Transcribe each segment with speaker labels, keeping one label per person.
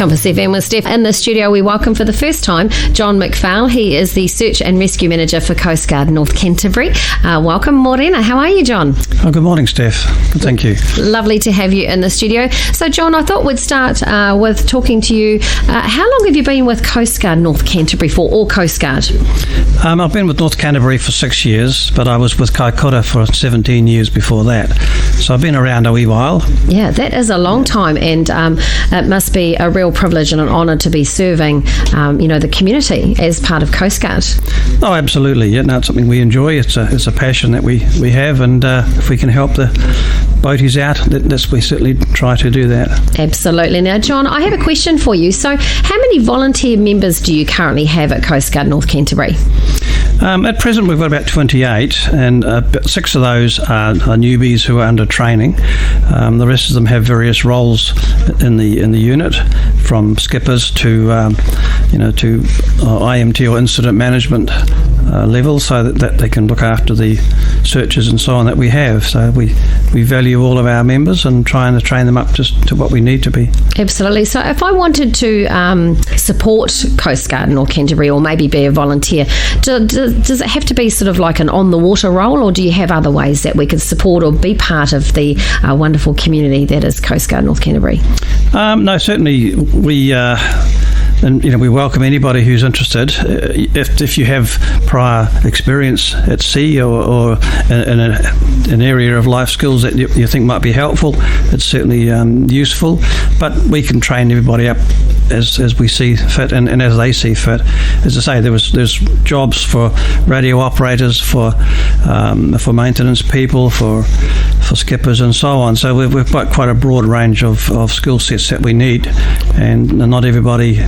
Speaker 1: Compass FM with Steph. In the studio, we welcome for the first time John McPhail. He is the Search and Rescue Manager for Coastguard North Canterbury. Welcome, Morena. How are you, John?
Speaker 2: Oh, good morning, Steph. Good, thank you.
Speaker 1: Lovely to have you in the studio. So, John, I thought we'd start with talking to you. How long have you been with Coastguard North Canterbury for, or Coastguard?
Speaker 2: I've been with North Canterbury for 6 years, but I was with Kaikoura for 17 years before that. So I've been around a wee while.
Speaker 1: Yeah, that is a long time, and it must be a real privilege and an honour to be serving, the community as part of Coastguard.
Speaker 2: Oh, absolutely. Yeah, no, it's something we enjoy. It's a passion that we have, and if we can help the boaties out, we certainly try to do that.
Speaker 1: Absolutely. Now, John, I have a question for you. So, how many volunteer members do you currently have at Coastguard North Canterbury?
Speaker 2: At present, we've got about 28, and 6 of those are newbies who are under training. The rest of them have various roles in the unit, from skippers to IMT or incident management level, so that they can look after the searches and so on that we have. So we value all of our members and trying to train them up to what we need to be.
Speaker 1: Absolutely. So if I wanted to support Coastguard North Canterbury, or maybe be a volunteer, does it have to be sort of like an on-the-water role, or do you have other ways that we could support or be part of the wonderful community that is Coastguard North Canterbury?
Speaker 2: No, certainly we welcome anybody who's interested. If you have prior experience at sea or in an area of life skills that you think might be helpful, it's certainly useful. But we can train everybody up as we see fit and as they see fit. As I say, there's jobs for radio operators, for maintenance people, for skippers and so on. So we've got quite a broad range of skill sets that we need, and not everybody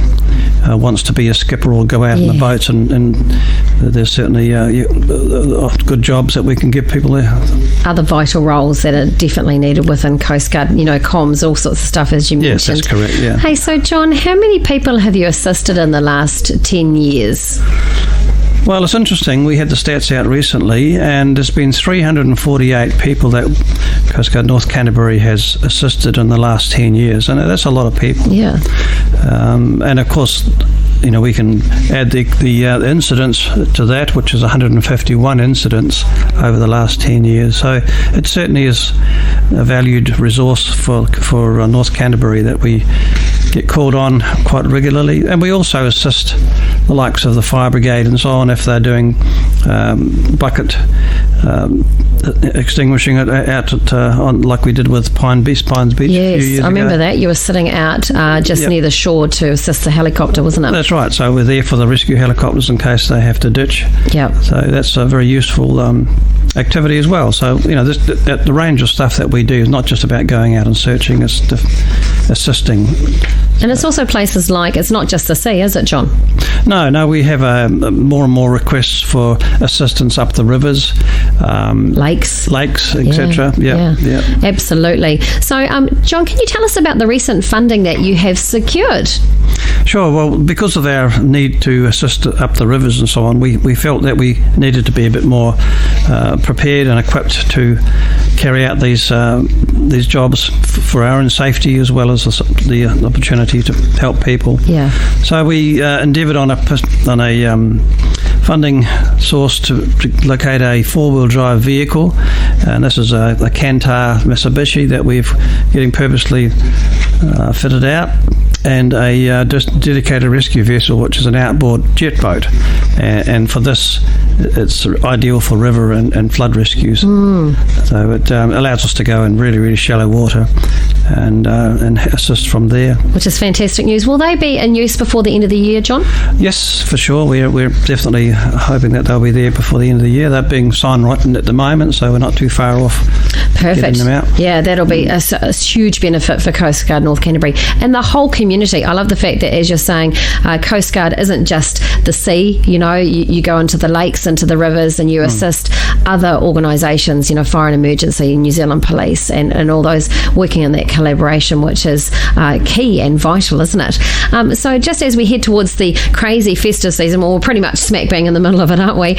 Speaker 2: wants to be a skipper or go out in the boats, and there's certainly good jobs that we can give people there.
Speaker 1: Other vital roles that are definitely needed within Coastguard, comms, all sorts of stuff, as you mentioned.
Speaker 2: Yes, that's correct, yeah.
Speaker 1: Hey, so John, how many people have you assisted in the last 10 years?
Speaker 2: Well, it's interesting. We had the stats out recently, and there's been 348 people that Coastguard North Canterbury has assisted in the last 10 years, and that's a lot of people.
Speaker 1: Yeah.
Speaker 2: And of course, we can add the incidents to that, which is 151 incidents over the last 10 years. So it certainly is a valued resource for North Canterbury that we get called on quite regularly. And we also assist the likes of the fire brigade and so on if they're doing bucket extinguishing it out on, like we did with Pines Beach
Speaker 1: yes,
Speaker 2: a few years ago.
Speaker 1: I remember that. You were sitting out just near the shore to assist the helicopter, wasn't it?
Speaker 2: That's right. So we're there for the rescue helicopters in case they have to ditch.
Speaker 1: Yeah.
Speaker 2: So that's a very useful activity as well. So the range of stuff that we do is not just about going out and searching; it's assisting.
Speaker 1: And it's also places like, it's not just the sea, is it, John?
Speaker 2: No, we have more and more requests for assistance up the rivers, lakes, etc. Yeah.
Speaker 1: Absolutely. So, John, can you tell us about the recent funding that you have secured?
Speaker 2: Sure. Well, because of our need to assist up the rivers and so on, we felt that we needed to be a bit more prepared and equipped to carry out these jobs for our own safety, as well as the opportunity to help people.
Speaker 1: Yeah.
Speaker 2: So we endeavoured on a funding source to locate a 4-wheel drive vehicle, and this is a Cantar Mitsubishi that we're getting purposely fitted out, and a dedicated rescue vessel, which is an outboard jet boat, and for this it's ideal for river and flood rescues. So it allows us to go in really, really shallow water and assist from there.
Speaker 1: Which is fantastic news. Will they be in use before the end of the year, John?
Speaker 2: Yes, for sure. We're definitely hoping that they'll be there before the end of the year. They're being signed right at the moment, so we're not too far off.
Speaker 1: Perfect.
Speaker 2: Getting them out.
Speaker 1: Yeah, that'll be a huge benefit for Coastguard North Canterbury and the whole community. I love the fact that, as you're saying, Coastguard isn't just the sea. You go into the lakes, into the rivers, and you assist other organisations, Fire and Emergency, New Zealand Police, and all those working in that collaboration, which is key and vital, isn't it? So just as we head towards the crazy festive season, well, we're pretty much smack bang in the middle of it, aren't we?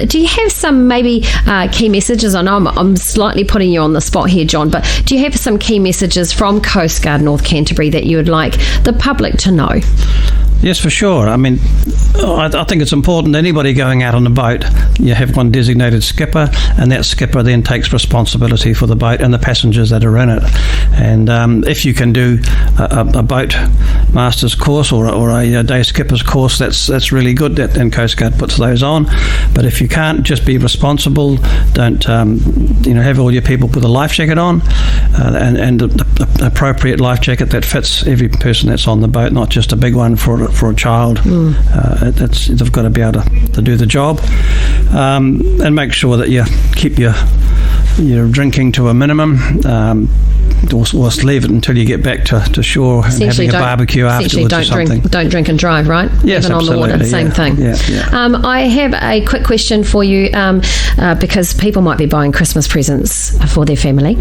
Speaker 1: Do you have some maybe key messages? I know I'm slightly putting you on the spot here, John, but do you have some key messages from Coastguard North Canterbury that you would like the public to know?
Speaker 2: Yes, for sure. I mean, I think it's important anybody going out on a boat, you have one designated skipper, and that skipper then takes responsibility for the boat and the passengers that are in it. And if you can do a boat master's course or a day skipper's course, that's really good, and Coast Guard puts those on. But if you can't, just be responsible. Don't have all your people put a life jacket on, and the appropriate life jacket that fits every person that's on the boat, not just a big one for a child. They've got to be able to do the job, and make sure that you keep your drinking to a minimum. Or leave it until you get back to shore and having a barbecue afterwards or something.
Speaker 1: Don't drink and drive, right?
Speaker 2: Yes,
Speaker 1: even
Speaker 2: absolutely.
Speaker 1: On the water, same thing.
Speaker 2: Yeah.
Speaker 1: I have a quick question for you, because people might be buying Christmas presents for their family,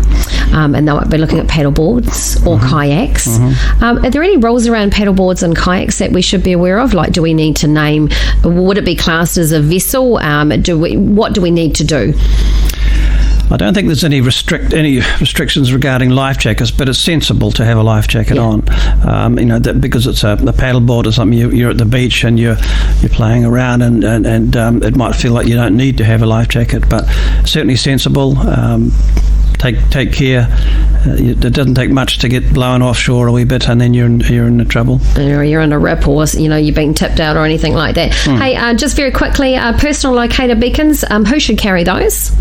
Speaker 1: and they might be looking at paddle boards or kayaks. Are there any rules around paddle boards and kayaks that we should be aware of? Like, do we need to name? Would it be classed as a vessel? What do we need to do?
Speaker 2: I don't think there's any restrictions regarding life jackets, but it's sensible to have a life jacket on. That because it's a paddleboard or something, you're at the beach and you're playing around, and it might feel like you don't need to have a life jacket, but certainly sensible. Take care. It doesn't take much to get blown offshore a wee bit, and then you're in trouble.
Speaker 1: You're in a rip, or you're being tipped out or anything like that. Hey, just very quickly, personal locator beacons. Who should carry those?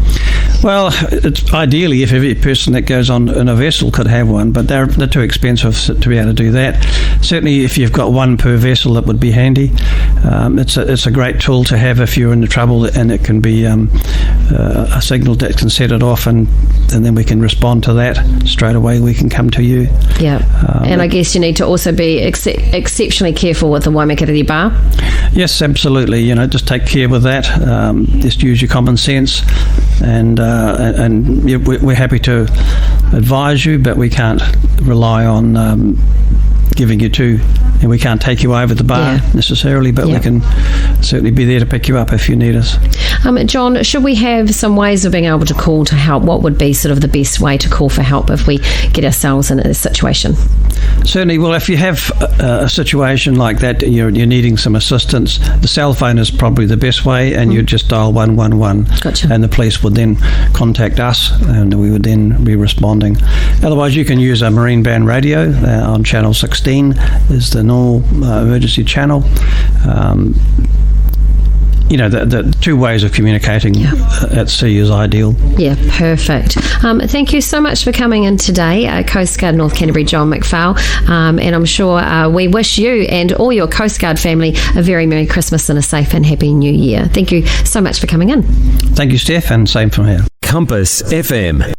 Speaker 2: Well, it's ideally if every person that goes on in a vessel could have one, but they're too expensive to be able to do that. Certainly, if you've got one per vessel, that would be handy. It's a great tool to have if you're in the trouble, and it can be a signal that can set it off, and then we can respond to that straight away. We can come to you.
Speaker 1: Yeah, and I guess you need to also be exceptionally careful with the Waimakariri bar.
Speaker 2: Yes, absolutely. Just take care with that. Just use your common sense, and we're happy to advise you, but we can't rely on giving you to, and we can't take you over the bar necessarily, but we can certainly be there to pick you up if you need us.
Speaker 1: John, should we have some ways of being able to call to help? What would be sort of the best way to call for help if we get ourselves in a situation?
Speaker 2: Certainly. Well, if you have a situation like that, you're needing some assistance, the cell phone is probably the best way, and you just dial 111.
Speaker 1: Gotcha.
Speaker 2: And the police would then contact us, and we would then be responding. Otherwise, you can use a marine band radio on channel 16 is the normal emergency channel. The two ways of communicating at sea is ideal. Yeah,
Speaker 1: perfect. Thank you so much for coming in today, Coast Guard North Canterbury, John McPhail, and I'm sure we wish you and all your Coast Guard family a very Merry Christmas and a safe and happy New Year. Thank you so much for coming in.
Speaker 2: Thank you, Steph, and same from here.
Speaker 3: Compass FM.